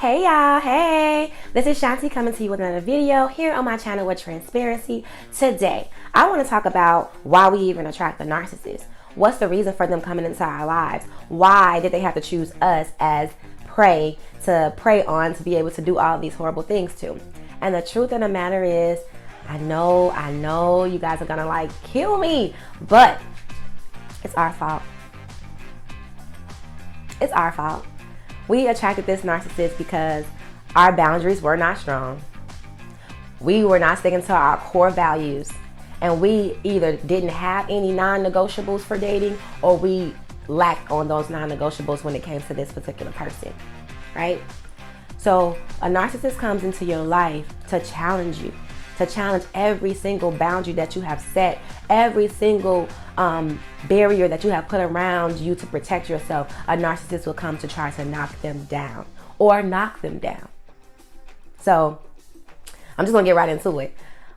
Hey y'all, hey! This is Shanti coming to you with another video here on my channel with Transparency. Today, I want to talk about why we even attract the narcissist. What's the reason for them coming into our lives? Why did they have to choose us as prey to prey on to be able to do all these horrible things to? And the truth of the matter is, I know you guys are gonna like kill me, but it's our fault. It's our fault. We attracted this narcissist because our boundaries were not strong. We were not sticking to our core values. And we either didn't have any non-negotiables for dating, or we lacked on those non-negotiables when it came to this particular person, right? So a narcissist comes into your life to challenge you, to challenge every single boundary that you have set, every single barrier that you have put around you to protect yourself. A narcissist will come to try to knock them down or knock them down. So I'm just gonna get right into it.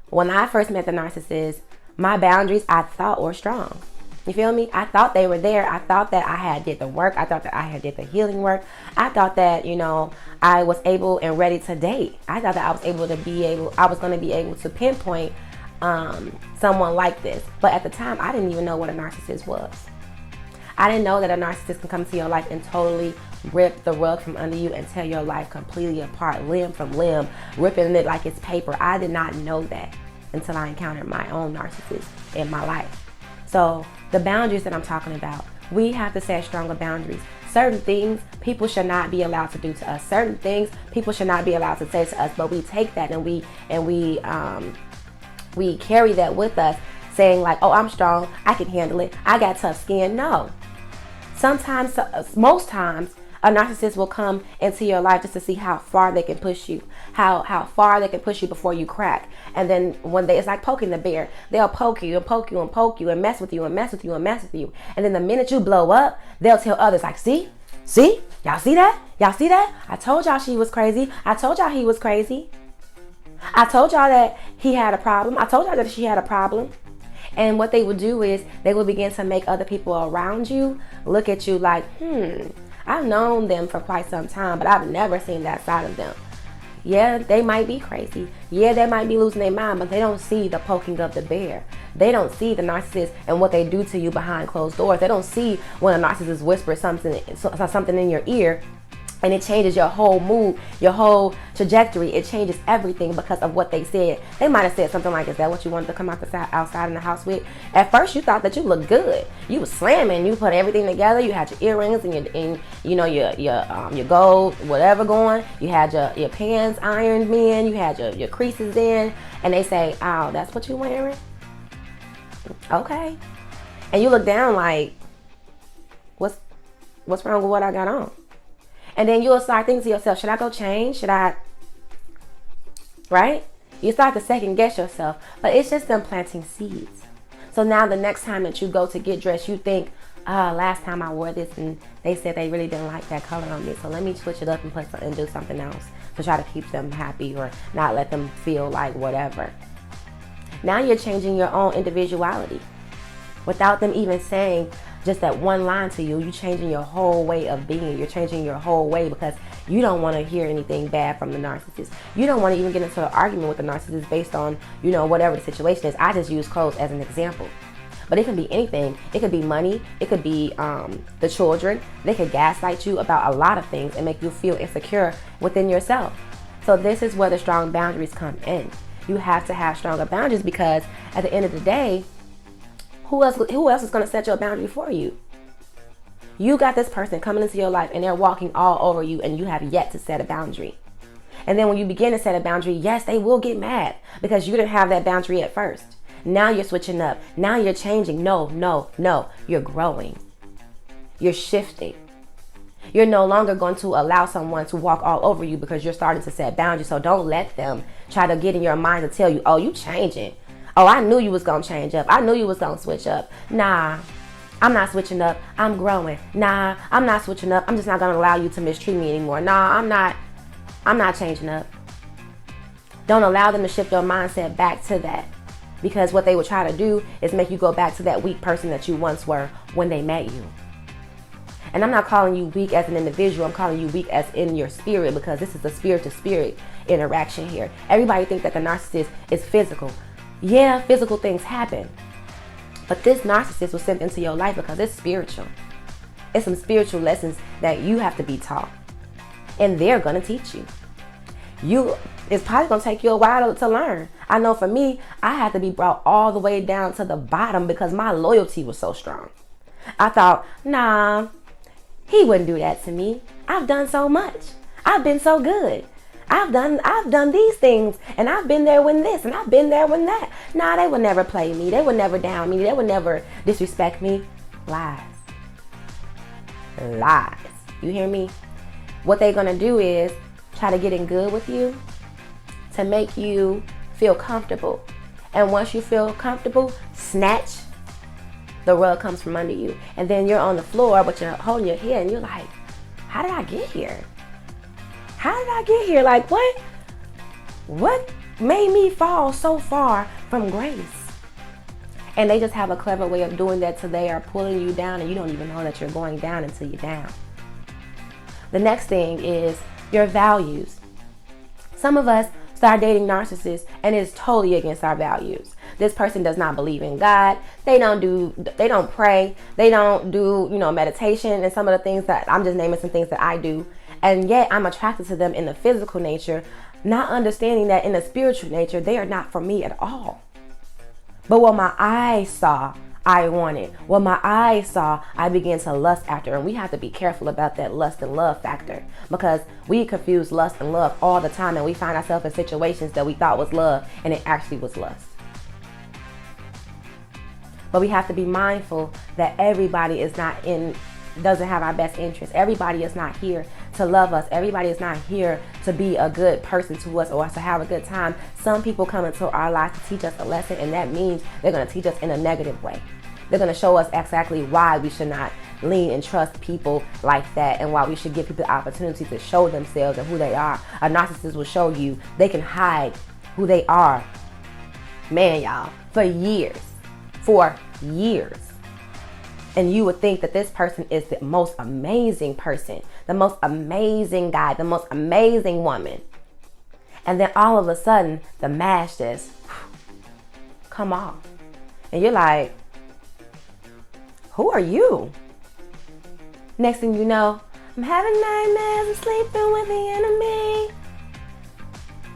When I first met the narcissist, my boundaries I thought were strong. You feel me? I thought they were there. I thought that I had did the work. I thought that I had did the healing work. I thought that, I was able and ready to date. I thought that I was going to be able to pinpoint someone like this. But at the time, I didn't even know what a narcissist was. I didn't know that a narcissist can come to your life and totally rip the rug from under you and tear your life completely apart, limb from limb, ripping it like it's paper. I did not know that until I encountered my own narcissist in my life. So the boundaries that I'm talking about, we have to set stronger boundaries. Certain things people should not be allowed to do to us. Certain things people should not be allowed to say to us. But we take that and we carry that with us, saying like, "Oh, I'm strong. I can handle it. I got tough skin." No. Sometimes, most times, a narcissist will come into your life just to see how far they can push you, how far they can push you before you crack. And then one day, it's like poking the bear. They'll poke you and poke you and poke you and mess with you and mess with you and mess with you. And then the minute you blow up, they'll tell others like, see, y'all see that? Y'all see that? I told y'all she was crazy. I told y'all he was crazy. I told y'all that he had a problem. I told y'all that she had a problem. And what they would do is they would begin to make other people around you look at you like, I've known them for quite some time, but I've never seen that side of them. Yeah, they might be crazy. Yeah, they might be losing their mind, but they don't see the poking of the bear. They don't see the narcissist and what they do to you behind closed doors. They don't see when a narcissist whispers something in your ear, and it changes your whole mood, your whole trajectory. It changes everything because of what they said. They might have said something like, "Is that what you wanted to come outside in the house with?" At first, you thought that you looked good. You was slamming. You put everything together. You had your earrings and your gold whatever going. You had your pants ironed in. You had your creases in. And they say, "Oh, that's what you wearing? Okay." And you look down like, what's wrong with what I got on? And then you'll start thinking to yourself, should I go change? Right? You start to second guess yourself, but it's just them planting seeds. So now the next time that you go to get dressed, you think, last time I wore this and they said they really didn't like that color on me. So let me switch it up and do something else to try to keep them happy or not let them feel like whatever. Now you're changing your own individuality without them even saying just that one line to you. You're changing your whole way of being. You're changing your whole way because you don't want to hear anything bad from the narcissist. You don't want to even get into an argument with the narcissist based on, whatever the situation is. I just use clothes as an example. But it can be anything. It could be money. It could be the children. They could gaslight you about a lot of things and make you feel insecure within yourself. So this is where the strong boundaries come in. You have to have stronger boundaries because at the end of the day, who else is going to set your boundary for you? You got this person coming into your life and they're walking all over you and you have yet to set a boundary. And then when you begin to set a boundary, yes, they will get mad because you didn't have that boundary at first. Now you're switching up. Now you're changing. No. You're growing. You're shifting. You're no longer going to allow someone to walk all over you because you're starting to set boundaries. So don't let them try to get in your mind to tell you, "Oh, you changing. Oh, I knew you was going to change up. I knew you was going to switch up." Nah, I'm not switching up. I'm growing. Nah, I'm not switching up. I'm just not going to allow you to mistreat me anymore. Nah, I'm not changing up. Don't allow them to shift your mindset back to that, because what they would try to do is make you go back to that weak person that you once were when they met you. And I'm not calling you weak as an individual. I'm calling you weak as in your spirit, because this is a spirit to spirit interaction here. Everybody thinks that the narcissist is physical. Yeah, physical things happen. But this narcissist was sent into your life because it's spiritual. It's some spiritual lessons that you have to be taught. And they're going to teach you. It's probably going to take you a while to learn. I know for me, I had to be brought all the way down to the bottom because my loyalty was so strong. I thought, nah, he wouldn't do that to me. I've done so much. I've been so good. I've done these things, and I've been there when this, and I've been there when that. Nah, they would never play me. They would never down me. They would never disrespect me. Lies. Lies. You hear me? What they're going to do is try to get in good with you to make you feel comfortable. And once you feel comfortable, snatch, the rug comes from under you. And then you're on the floor, but you're holding your head, and you're like, how did I get here? How did I get here? Like, what made me fall so far from grace? And they just have a clever way of doing that, so they are pulling you down, and you don't even know that you're going down until you're down. The next thing is your values. Some of us start dating narcissists and it's totally against our values. This person does not believe in God. They don't pray. They don't do, meditation and some of the things that I'm just naming some things that I do. And yet I'm attracted to them in the physical nature, not understanding that in the spiritual nature, they are not for me at all. But what my eyes saw, I wanted. What my eyes saw, I began to lust after. And we have to be careful about that lust and love factor, because we confuse lust and love all the time, and we find ourselves in situations that we thought was love and it actually was lust. But we have to be mindful that everybody doesn't have our best interest. Everybody is not here to love us. Everybody is not here to be a good person to us or to have a good time. Some people come into our lives to teach us a lesson, and that means they're going to teach us in a negative way. They're going to show us exactly why we should not lean and trust people like that, and why we should give people the opportunity to show themselves and who they are. A narcissist will show you they can hide who they are, man, y'all, for years. And you would think that this person is the most amazing person, the most amazing guy, the most amazing woman. And then all of a sudden, the mask just come off. And you're like, who are you? Next thing you know, I'm having nightmares, I'm sleeping with the enemy.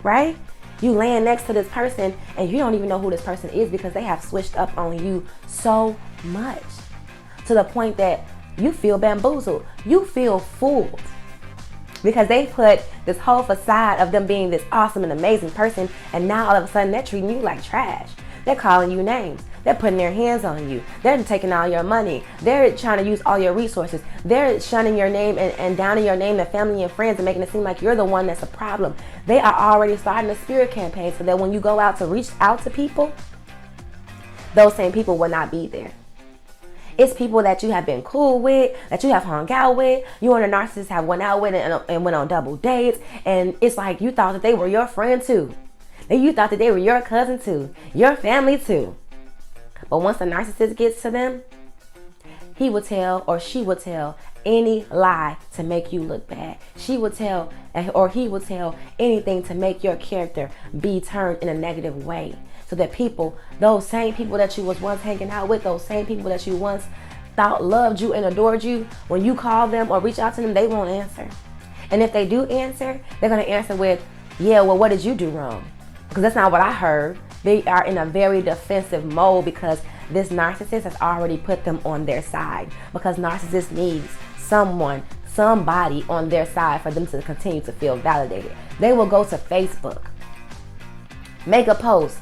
Right? You laying next to this person and you don't even know who this person is, because they have switched up on you so much, to the point that you feel bamboozled. You feel fooled, because they put this whole facade of them being this awesome and amazing person, and now all of a sudden they're treating you like trash. They're calling you names. They're putting their hands on you. They're taking all your money. They're trying to use all your resources. They're shunning your name and downing your name to family and friends and making it seem like you're the one that's a problem. They are already starting a spirit campaign so that when you go out to reach out to people, those same people will not be there. It's people that you have been cool with, that you have hung out with. You and a narcissist have went out with and went on double dates. And it's like you thought that they were your friend too. And you thought that they were your cousin too, your family too. But once the narcissist gets to them, he will tell or she will tell any lie to make you look bad. She will tell or he will tell anything to make your character be turned in a negative way. So that people, those same people that you was once hanging out with, those same people that you once thought loved you and adored you, when you call them or reach out to them, they won't answer. And if they do answer, they're going to answer with, yeah, well, what did you do wrong? Because that's not what I heard. They are in a very defensive mode because this narcissist has already put them on their side. Because narcissist needs somebody on their side for them to continue to feel validated. They will go to Facebook, make a post,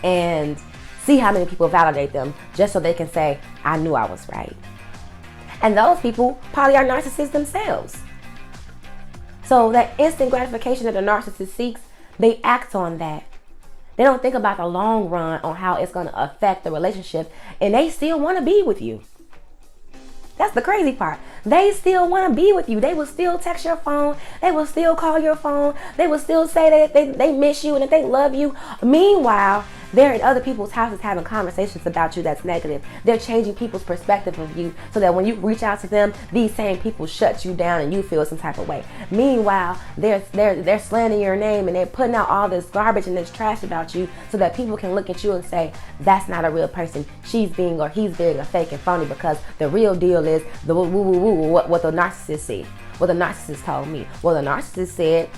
and see how many people validate them just so they can say, I knew I was right. And those people probably are narcissists themselves. So that instant gratification that a narcissist seeks, they act on that. They don't think about the long run on how it's going to affect the relationship, and they still want to be with you. That's the crazy part. They still want to be with you. They will still text your phone. They will still call your phone. They will still say that they miss you and that they love you. Meanwhile, They're in other people's houses having conversations about you that's negative. They're changing people's perspective of you so that when you reach out to them, these same people shut you down and you feel some type of way. Meanwhile, they're slandering your name and they're putting out all this garbage and this trash about you so that people can look at you and say, that's not a real person. She's being or he's being a fake and phony, because the real deal is the what the narcissist said. What the narcissist told me. Well, the narcissist said,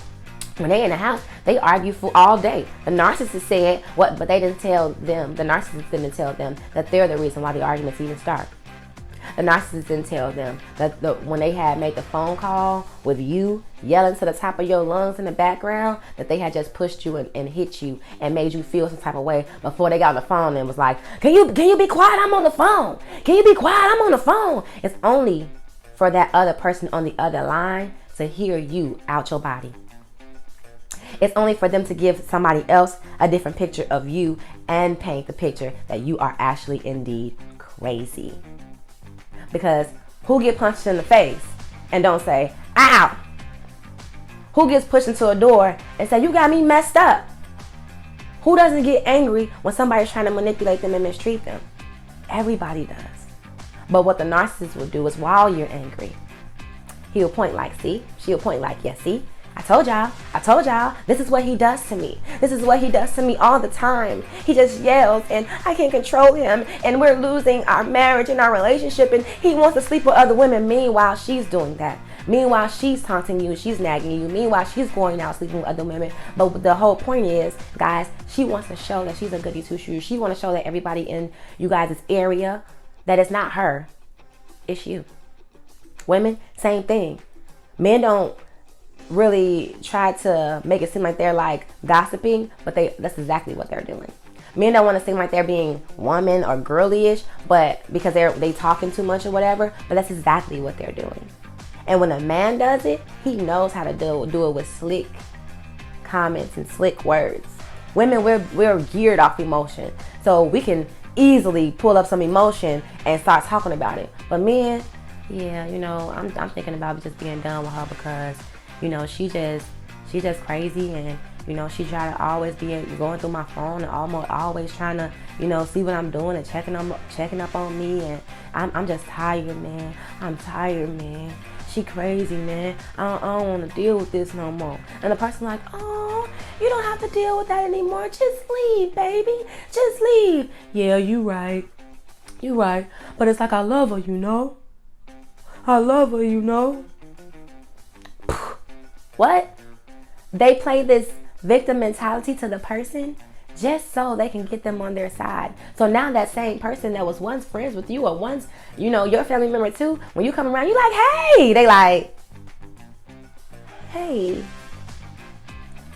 when they in the house, they argue for all day. The narcissist said what, but they didn't tell them. The narcissist didn't tell them that they're the reason why the arguments even start. The narcissist didn't tell them that when they had made the phone call with you yelling to the top of your lungs in the background, that they had just pushed you and hit you and made you feel some type of way before they got on the phone and was like, can you be quiet? I'm on the phone. Can you be quiet? I'm on the phone. It's only for that other person on the other line to hear you out your body. It's only for them to give somebody else a different picture of you and paint the picture that you are actually indeed crazy. Because who get punched in the face and don't say, ow? Who gets pushed into a door and say, you got me messed up? Who doesn't get angry when somebody's trying to manipulate them and mistreat them? Everybody does. But what the narcissist will do is, while you're angry, he'll point like, see? She'll point like, yeah, see? I told y'all, this is what he does to me. This is what he does to me all the time. He just yells and I can't control him and we're losing our marriage and our relationship and he wants to sleep with other women. Meanwhile, she's doing that. Meanwhile, she's taunting you, she's nagging you. Meanwhile, she's going out sleeping with other women. But the whole point is, guys, she wants to show that she's a goody two-shoes. She wants to show that everybody in you guys' area that it's not her, it's you. Women, same thing. Men don't really try to make it seem like they're like gossiping, but that's exactly what they're doing. Men don't want to seem like they're being woman or girly-ish, but because they talking too much or whatever, but that's exactly what they're doing. And when a man does it, he knows how to do it with slick comments and slick words. Women, we're geared off emotion, so we can easily pull up some emotion and start talking about it. But men, yeah, I'm thinking about just being done with her because she's just crazy, and she try to always be going through my phone and always trying to see what I'm doing and checking up on me, and I'm just tired, man. I'm tired, man. She crazy, man. I don't want to deal with this no more. And the person like, oh, you don't have to deal with that anymore. Just leave, baby. Just leave. Yeah, you right. But it's like, I love her, I love her, What? They play this victim mentality to the person just so they can get them on their side. So now that same person that was once friends with you or once, your family member too, when you come around, you like, hey, they like, hey,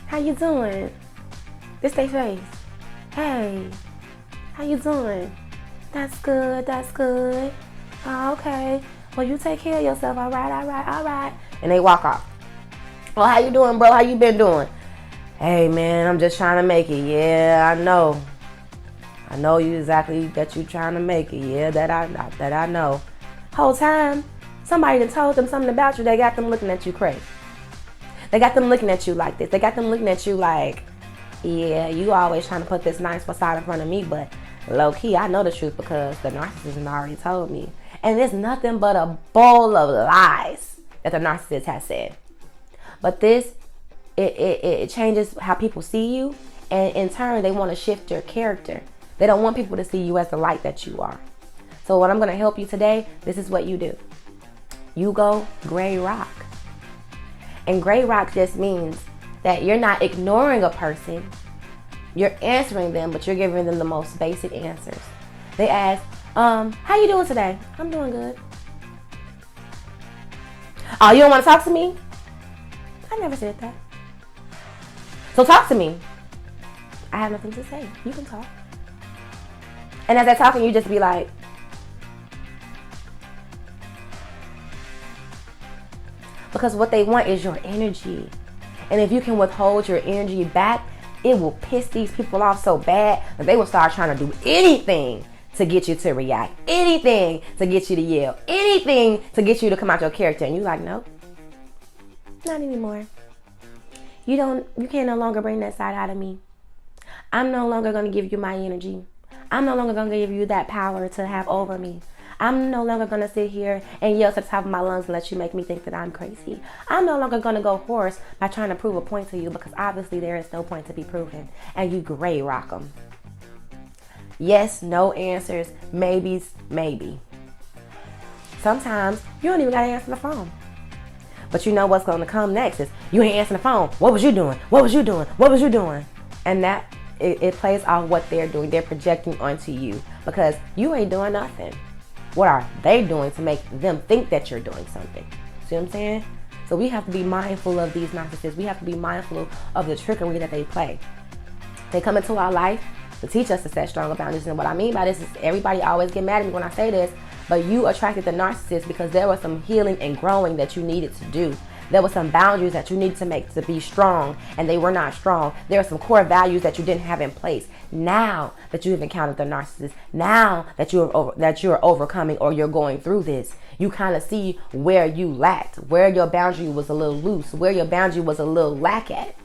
how you doing? This they face. Hey, how you doing? That's good. Oh, okay. Well, you take care of yourself. All right. And they walk off. Well, how you doing, bro? How you been doing? Hey, man, I'm just trying to make it. Yeah, I know. I know you exactly that you trying to make it. Yeah, that I know. Whole time, somebody done told them something about you. They got them looking at you crazy. They got them looking at you like this. They got them looking at you like, yeah, you always trying to put this nice facade in front of me, but low key, I know the truth because the narcissist already told me. And it's nothing but a bowl of lies that the narcissist has said. But this, it changes how people see you, and in turn, they want to shift your character. They don't want people to see you as the light that you are. So what I'm going to help you today, this is what you do. You go gray rock. And gray rock just means that you're not ignoring a person. You're answering them, but you're giving them the most basic answers. They ask, how you doing today? I'm doing good. Oh, you don't want to talk to me? I never said that. So talk to me. I have nothing to say. You can talk. And as they're talking, you just be like, because what they want is your energy. And if you can withhold your energy back, it will piss these people off so bad that they will start trying to do anything to get you to react, anything to get you to yell, anything to get you to come out your character. And you like, nope, not anymore. You can't no longer bring that side out of me. I'm no longer going to give you my energy. I'm no longer going to give you that power to have over me. I'm no longer going to sit here and yell to the top of my lungs and let you make me think that I'm crazy. I'm no longer going to go hoarse by trying to prove a point to you, because obviously there is no point to be proven. And you gray rock them. Yes, no answers, maybes, maybe. Sometimes you don't even got to answer the phone. But you know what's going to come next is, you ain't answering the phone. What was you doing? What was you doing? What was you doing? And that, it plays off what they're doing. They're projecting onto you because you ain't doing nothing. What are they doing to make them think that you're doing something? See what I'm saying? So we have to be mindful of these narcissists. We have to be mindful of the trickery that they play. They come into our life to teach us to set stronger boundaries. And what I mean by this is, everybody always get mad at me when I say this, but you attracted the narcissist because there was some healing and growing that you needed to do. There were some boundaries that you needed to make to be strong, and they were not strong. There are some core values that you didn't have in place. Now that you have encountered the narcissist, now that you're overcoming or you're going through this, you kind of see where you lacked, where your boundary was a little loose, where your boundary was a little lack at.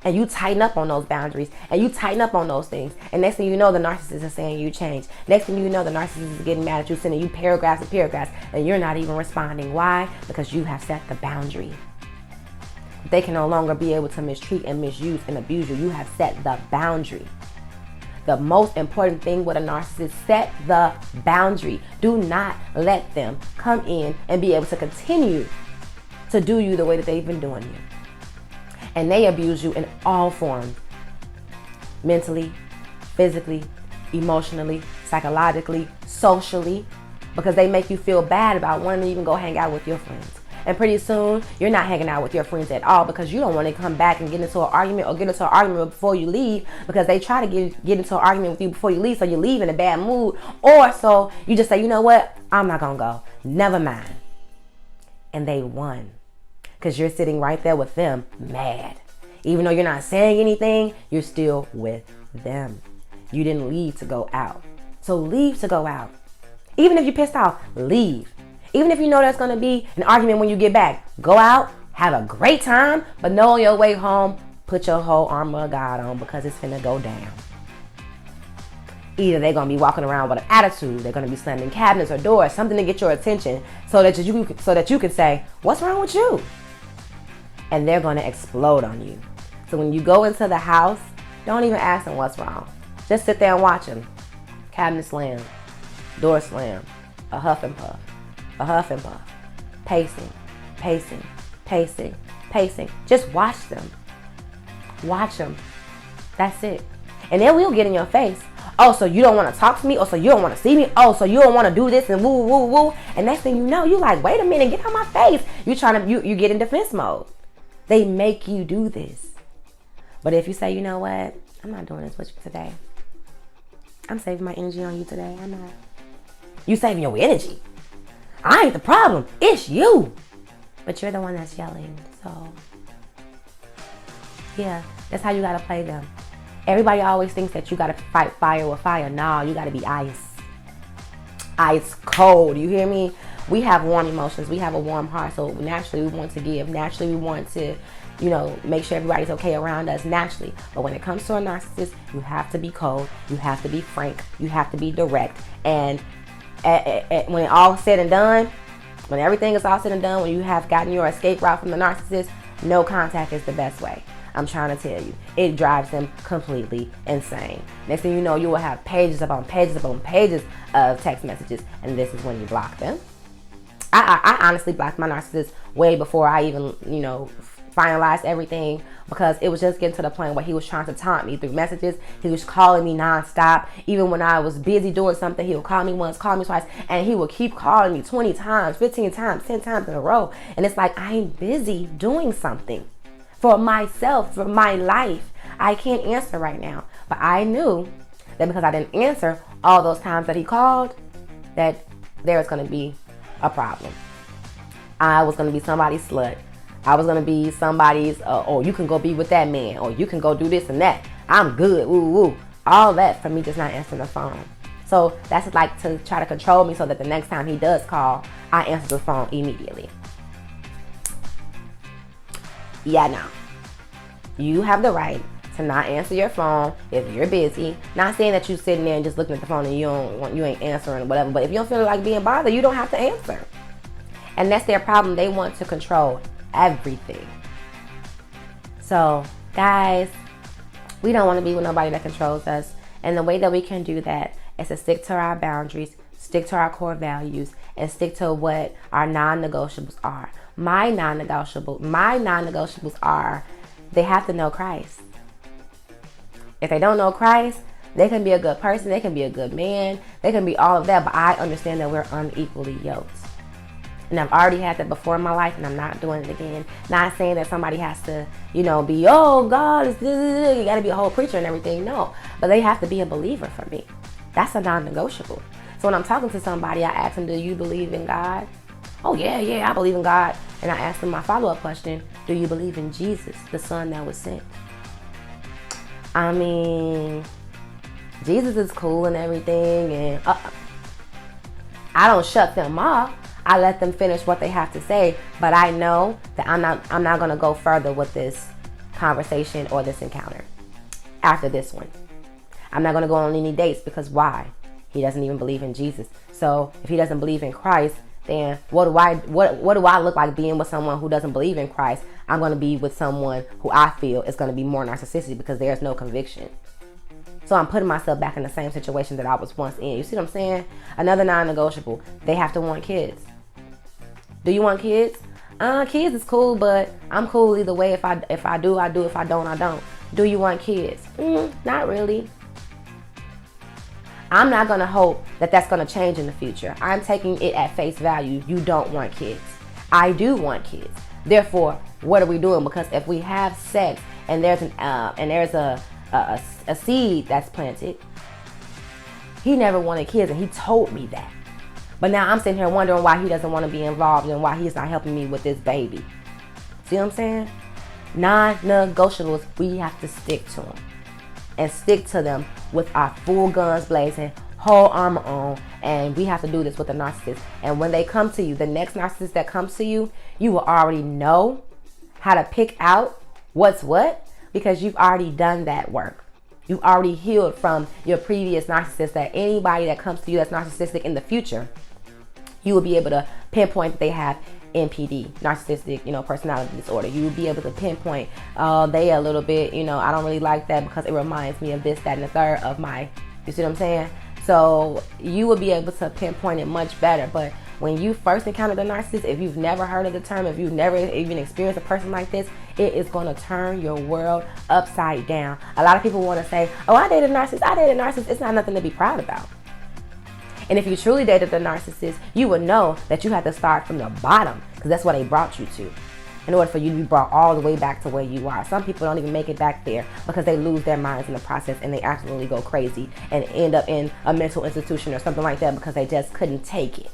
And you tighten up on those boundaries, and you tighten up on those things. And next thing you know, the narcissist is saying you change. Next thing you know, the narcissist is getting mad at you, sending you paragraphs and paragraphs, and you're not even responding. Why? Because you have set the boundary. They can no longer be able to mistreat and misuse and abuse you. You have set the boundary. The most important thing with a narcissist, set the boundary. Do not let them come in and be able to continue to do you the way that they've been doing you. And they abuse you in all forms. Mentally, physically, emotionally, psychologically, socially. Because they make you feel bad about wanting to even go hang out with your friends. And pretty soon, you're not hanging out with your friends at all because you don't want to come back and get into an argument or get into an argument before you leave, because they try to get into an argument with you before you leave, so you leave in a bad mood. Or so you just say, you know what? I'm not going to go. Never mind. And they won. Because you're sitting right there with them, mad. Even though you're not saying anything, you're still with them. You didn't leave to go out. So leave to go out. Even if you're pissed off, leave. Even if you know there's going to be an argument when you get back, go out, have a great time, but know on your way home, put your whole armor of God on, because it's finna go down. Either they're going to be walking around with an attitude, they're going to be slamming cabinets or doors, something to get your attention so that you can say, what's wrong with you? And they're going to explode on you. So when you go into the house, don't even ask them what's wrong. Just sit there and watch them. Cabinet slam, door slam, a huff and puff, a huff and puff. Pacing, pacing, pacing, pacing. Just watch them. Watch them. That's it. And then we'll get in your face. Oh, so you don't want to talk to me? Oh, so you don't want to see me? Oh, so you don't want to do this and woo, woo, woo. And next thing you know, you like, wait a minute, get out my face. You get in defense mode. They make you do this. But if you say, you know what? I'm not doing this with you today. I'm saving my energy on you today. I'm not. You saving your energy. I ain't the problem. It's you. But you're the one that's yelling. So, yeah, that's how you got to play them. Everybody always thinks that you got to fight fire with fire. No, you got to be ice. Ice cold. You hear me? We have warm emotions. We have a warm heart. So naturally we want to give. Naturally we want to, make sure everybody's okay around us naturally. But when it comes to a narcissist, you have to be cold. You have to be frank. You have to be direct. And when it all said and done, when everything is all said and done, when you have gotten your escape route from the narcissist, no contact is the best way. I'm trying to tell you, it drives them completely insane. Next thing you know, you will have pages upon pages upon pages of text messages, and this is when you block them. I honestly blocked my narcissist way before I even, finalized everything, because it was just getting to the point where he was trying to taunt me through messages. He was calling me nonstop. Even when I was busy doing something, he would call me once, call me twice, and he would keep calling me 20 times, 15 times, 10 times in a row. And it's like, I'm busy doing something for myself, for my life. I can't answer right now. But I knew that because I didn't answer all those times that he called, that there was going to be a problem. I was going to be somebody's slut. I was going to be somebody's, oh, you can go be with that man, or you can go do this and that. I'm good, woo, woo. All that for me just not answering the phone. So that's like to try to control me so that the next time he does call, I answer the phone immediately. Yeah, no. You have the right to not answer your phone if you're busy. Not saying that you sitting there and just looking at the phone and you ain't answering or whatever, but if you don't feel like being bothered, you don't have to answer. And that's their problem. They want to control everything. So, guys, we don't want to be with nobody that controls us. And the way that we can do that is to stick to our boundaries, stick to our core values, and stick to what our non-negotiables are. My non-negotiables are, they have to know Christ. If they don't know Christ, they can be a good person, they can be a good man, they can be all of that, but I understand that we're unequally yoked. And I've already had that before in my life, and I'm not doing it again. Not saying that somebody has to, be, oh, God, you got to be a whole preacher and everything. No, but they have to be a believer for me. That's a non-negotiable. So when I'm talking to somebody, I ask them, do you believe in God? Oh, yeah, I believe in God. And I ask them my follow-up question, do you believe in Jesus, the Son that was sent? I mean, Jesus is cool and everything, and I don't shut them off. I let them finish what they have to say, but I know that I'm not going to go further with this conversation or this encounter after this one. I'm not going to go on any dates because why? He doesn't even believe in Jesus. So if he doesn't believe in Christ, then what do I look like being with someone who doesn't believe in Christ? I'm going to be with someone who I feel is going to be more narcissistic because there's no conviction. So I'm putting myself back in the same situation that I was once in. You see what I'm saying? Another non-negotiable. They have to want kids. Do you want kids? Kids is cool, but I'm cool either way. If I do, I do. If I don't, I don't. Do you want kids? Not really. I'm not going to hope that that's going to change in the future. I'm taking it at face value. You don't want kids. I do want kids. Therefore, what are we doing? Because if we have sex and there's a seed that's planted, he never wanted kids, and he told me that. But now I'm sitting here wondering why he doesn't want to be involved and why he's not helping me with this baby. See what I'm saying? Non-negotiables, we have to stick to them. And stick to them with our full guns blazing, whole armor on. And we have to do this with the narcissist. And when they come to you, the next narcissist that comes to you, you will already know how to pick out what's what, because you've already done that work. You've already healed from your previous narcissist. That anybody that comes to you that's narcissistic in the future, you will be able to pinpoint that they have NPD, narcissistic, personality disorder. You will be able to pinpoint, they a little bit, I don't really like that because it reminds me of this, that, and the third of my, you see what I'm saying? So you will be able to pinpoint it much better. But when you first encounter the narcissist, if you've never heard of the term, if you've never even experienced a person like this, it is going to turn your world upside down. A lot of people want to say, oh, I dated a narcissist. It's not nothing to be proud about. And if you truly dated the narcissist, you would know that you had to start from the bottom, because that's what they brought you to, in order for you to be brought all the way back to where you are. Some people don't even make it back there because they lose their minds in the process and they absolutely go crazy and end up in a mental institution or something like that because they just couldn't take it.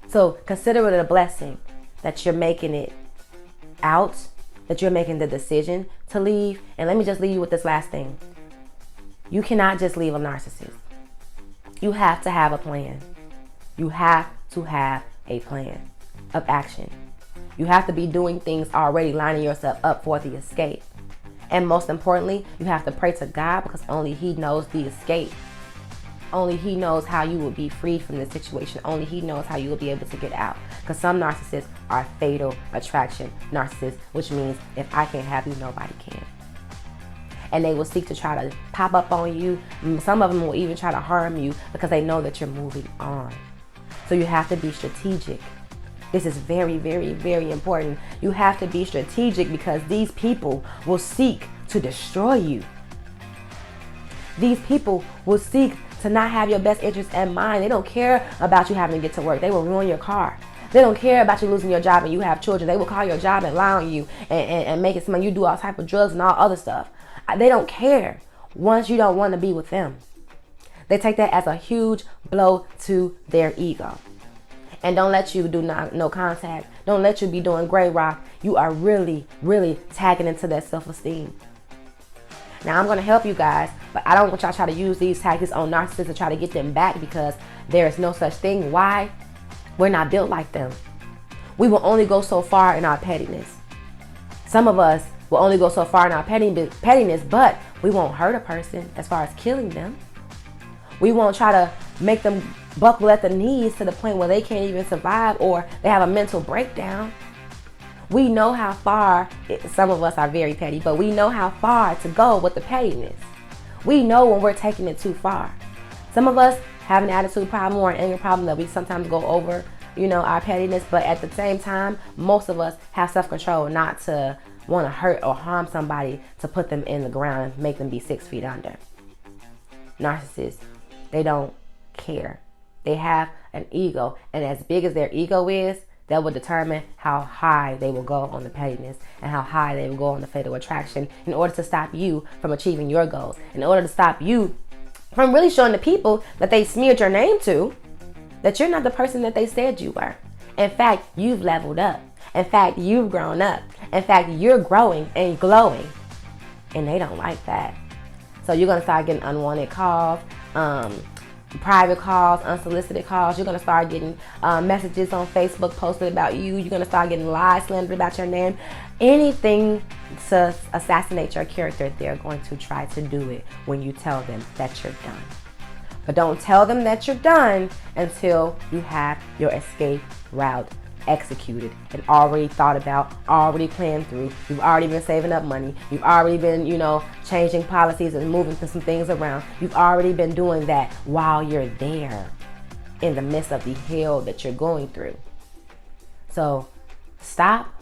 So consider it a blessing that you're making it out, that you're making the decision to leave. And let me just leave you with this last thing. You cannot just leave a narcissist. You have to have a plan. You have to have a plan of action. You have to be doing things already, lining yourself up for the escape. And most importantly, you have to pray to God, because only He knows the escape. Only He knows how you will be freed from this situation. Only He knows how you will be able to get out. Because some narcissists are fatal attraction narcissists, which means if I can't have you, nobody can. And they will seek to try to pop up on you. Some of them will even try to harm you because they know that you're moving on. So you have to be strategic. This is very, very, very important. You have to be strategic because these people will seek to destroy you. These people will seek to not have your best interest in mind. They don't care about you having to get to work. They will ruin your car. They don't care about you losing your job and you have children. They will call your job and lie on you and make it seem like you do all type of drugs and all other stuff. They don't care once you don't want to be with them. They take that as a huge blow to their ego. And don't let you do no contact. Don't let you be doing gray rock. You are really, really tagging into that self-esteem. Now, I'm going to help you guys, but I don't want y'all to try to use these tactics on narcissists to try to get them back, because there is no such thing. Why? We're not built like them. We will only go so far in our pettiness. Some of us We'll only go so far in our pettiness, but we won't hurt a person as far as killing them. We won't try to make them buckle at the knees to the point where they can't even survive or they have a mental breakdown. We know how far, some of us are very petty, but we know how far to go with the pettiness. We know when we're taking it too far. Some of us have an attitude problem or an anger problem that we sometimes go over, our pettiness, but at the same time, most of us have self-control not to want to hurt or harm somebody to put them in the ground and make them be 6 feet under. Narcissists, they don't care. They have an ego, and as big as their ego is, that will determine how high they will go on the pettiness and how high they will go on the fatal attraction in order to stop you from achieving your goals, in order to stop you from really showing the people that they smeared your name to that you're not the person that they said you were. In fact, you've leveled up. In fact, you've grown up. In fact, you're growing and glowing, and they don't like that. So you're going to start getting unwanted calls, private calls, unsolicited calls. You're going to start getting messages on Facebook posted about you. You're going to start getting lies slandered about your name. Anything to assassinate your character, they're going to try to do it when you tell them that you're done. But don't tell them that you're done until you have your escape route executed and already thought about, already planned through. You've already been saving up money. You've already been, changing policies and moving some things around. You've already been doing that while you're there in the midst of the hell that you're going through. So stop,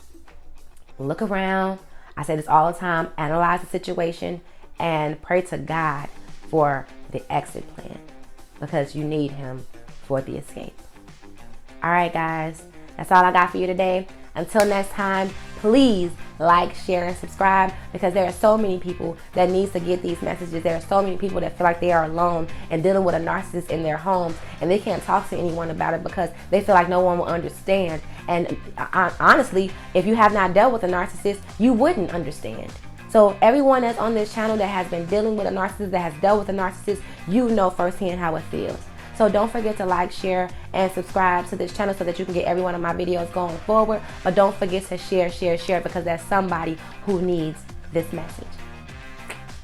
look around. I say this all the time. Analyze the situation and pray to God for the exit plan because you need him for the escape. All right, guys. That's all I got for you today. Until next time, please like, share, and subscribe because there are so many people that needs to get these messages. There are so many people that feel like they are alone and dealing with a narcissist in their homes and they can't talk to anyone about it because they feel like no one will understand. And honestly, if you have not dealt with a narcissist, you wouldn't understand. So everyone that's on this channel that has been dealing with a narcissist, that has dealt with a narcissist, you know firsthand how it feels. So don't forget to like, share, and subscribe to this channel so that you can get every one of my videos going forward. But don't forget to share because there's somebody who needs this message.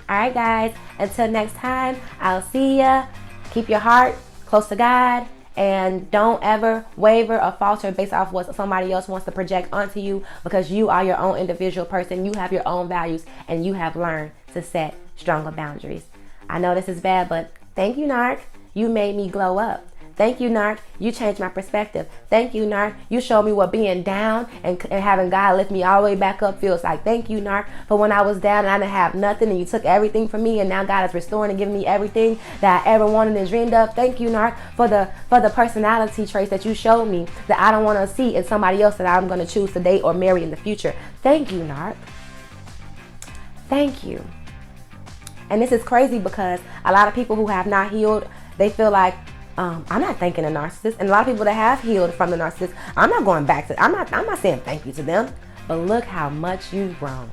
All right, guys. Until next time, I'll see ya. Keep your heart close to God. And don't ever waver or falter based off what somebody else wants to project onto you because you are your own individual person. You have your own values and you have learned to set stronger boundaries. I know this is bad, but thank you, Narc. You made me glow up. Thank you, Narc. You changed my perspective. Thank you, Narc. You showed me what being down and having God lift me all the way back up feels like. Thank you, Narc, for when I was down and I didn't have nothing and you took everything from me and now God is restoring and giving me everything that I ever wanted and dreamed of. Thank you, Narc, for the personality traits that you showed me that I don't want to see in somebody else that I'm going to choose to date or marry in the future. Thank you, Narc. Thank you. And this is crazy because a lot of people who have not healed, they feel like, I'm not thanking a narcissist. And a lot of people that have healed from the narcissist, I'm not going back to, I'm not saying thank you to them. But look how much you've grown.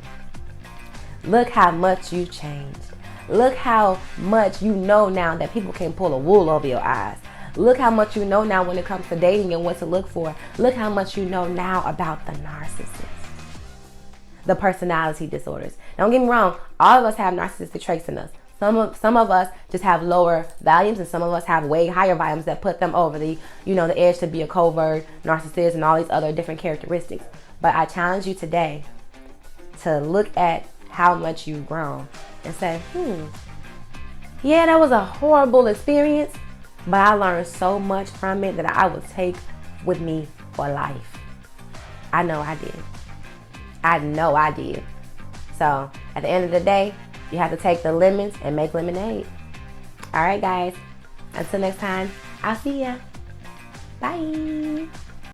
Look how much you've changed. Look how much you know now that people can pull a wool over your eyes. Look how much you know now when it comes to dating and what to look for. Look how much you know now about the narcissist. The personality disorders. Don't get me wrong, all of us have narcissistic traits in us. Some of us just have lower volumes and some of us have way higher volumes that put them over the edge to be a covert narcissist and all these other different characteristics. But I challenge you today to look at how much you've grown and say, yeah, that was a horrible experience, but I learned so much from it that I will take with me for life. I know I did. I know I did. So at the end of the day, you have to take the lemons and make lemonade. All right, guys. Until next time, I'll see ya. Bye.